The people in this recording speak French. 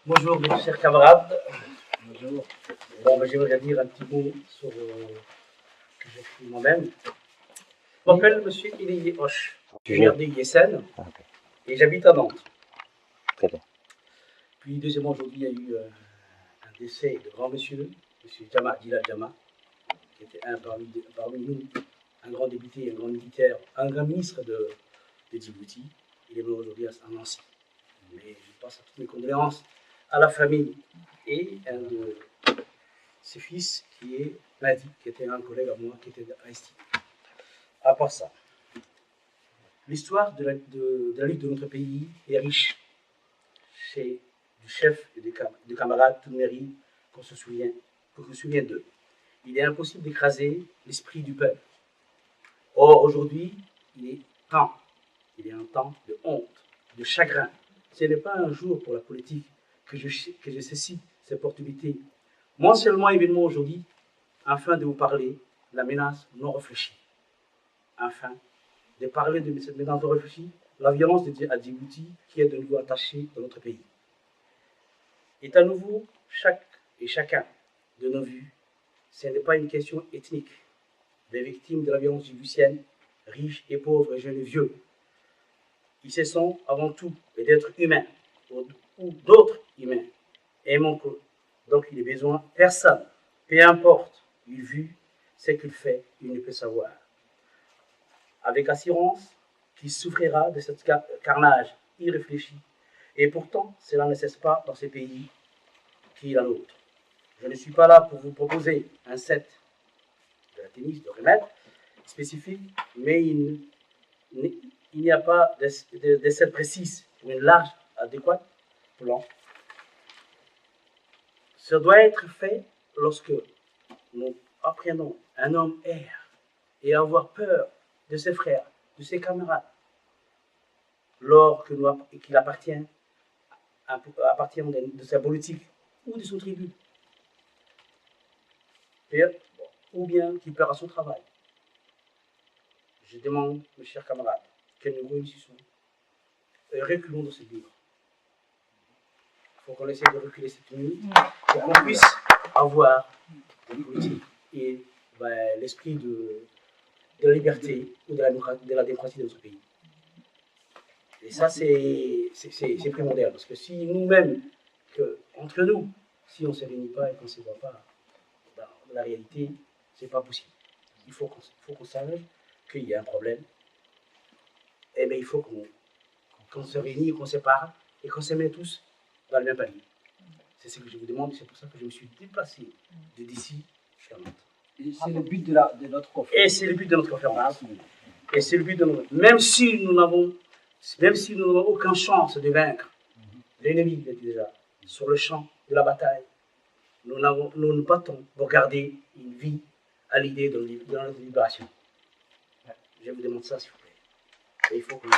Bonjour mes chers camarades. Bonjour. Bon, j'aimerais dire un petit mot sur que j'écris moi-même. Je m'appelle M. Ilie Hoche, je suis maire de Yessène et j'habite à Nantes. Très bien. Puis deuxièmement, aujourd'hui, il y a eu un décès de grand monsieur, M. Djama, Dila Djama, qui était parmi nous, un grand député, un grand militaire, un grand ministre de Djibouti. Il est mort aujourd'hui à Nancy. Mais je passe à toutes mes condoléances à la famille et un de ses fils qui est Madi, qui était un collègue à moi qui était resté. À part ça, l'histoire de la lutte de notre pays est riche. C'est du chef et des camarades, tout mérite qu'on se souvienne d'eux. Il est impossible d'écraser l'esprit du peuple. Or, aujourd'hui, il est un temps de honte, de chagrin. Ce n'est pas un jour pour la politique que je saisis cette opportunité. Moi seulement événement aujourd'hui, afin de vous parler de la menace non réfléchie. Afin de parler de cette menace non réfléchie, la violence à Djibouti qui est de nouveau attachée dans notre pays. Et à nouveau, chaque et chacun de nos vues, ce n'est pas une question ethnique. Les victimes de la violence djiboutienne, riches et pauvres, jeunes et vieux, ils se sont avant tout d'êtres humains ou d'autres humains. Donc il est besoin, personne, peu importe, il vu ce qu'il fait, il ne peut savoir. Avec assurance qu'il souffrira de ce carnage irréfléchi. Et pourtant, cela ne cesse pas dans ces pays qui est la nôtre. Je ne suis pas là pour vous proposer un set de la tennis, de remèdes spécifiques, mais il n'y a pas de set précis ou une large, adéquate plan. Ça doit être fait lorsque nous apprenons un homme erre et avoir peur de ses frères, de ses camarades, qu'il appartient de sa politique ou de son tribu, ou bien qu'il perd à son travail. Je demande, mes chers camarades, que nous réussissons et reculons dans ce livre. Il faut qu'on essaie de reculer cette nuit pour qu'on puisse avoir une politique et l'esprit de la liberté ou de la démocratie de notre pays. Et ça, c'est primordial. Parce que si nous-mêmes, entre nous, si on ne se réunit pas et qu'on ne se voit pas dans la réalité, ce n'est pas possible. Il faut qu'on sache qu'il y a un problème. Et bien, il faut qu'on se réunisse, qu'on se parle et qu'on se mette tous dans le même panier. C'est ce que je vous demande, c'est pour ça que je me suis déplacé d'ici jusqu'à Nantes. Et c'est le but de notre conférence. Et c'est le but de notre conférence. Et c'est le but de notre... Même si nous n'avons aucune chance de vaincre l'ennemi déjà sur le champ de la bataille, nous nous battons pour garder une vie à l'idée de notre libération. Je vous demande ça, s'il vous plaît. Et il faut que nous...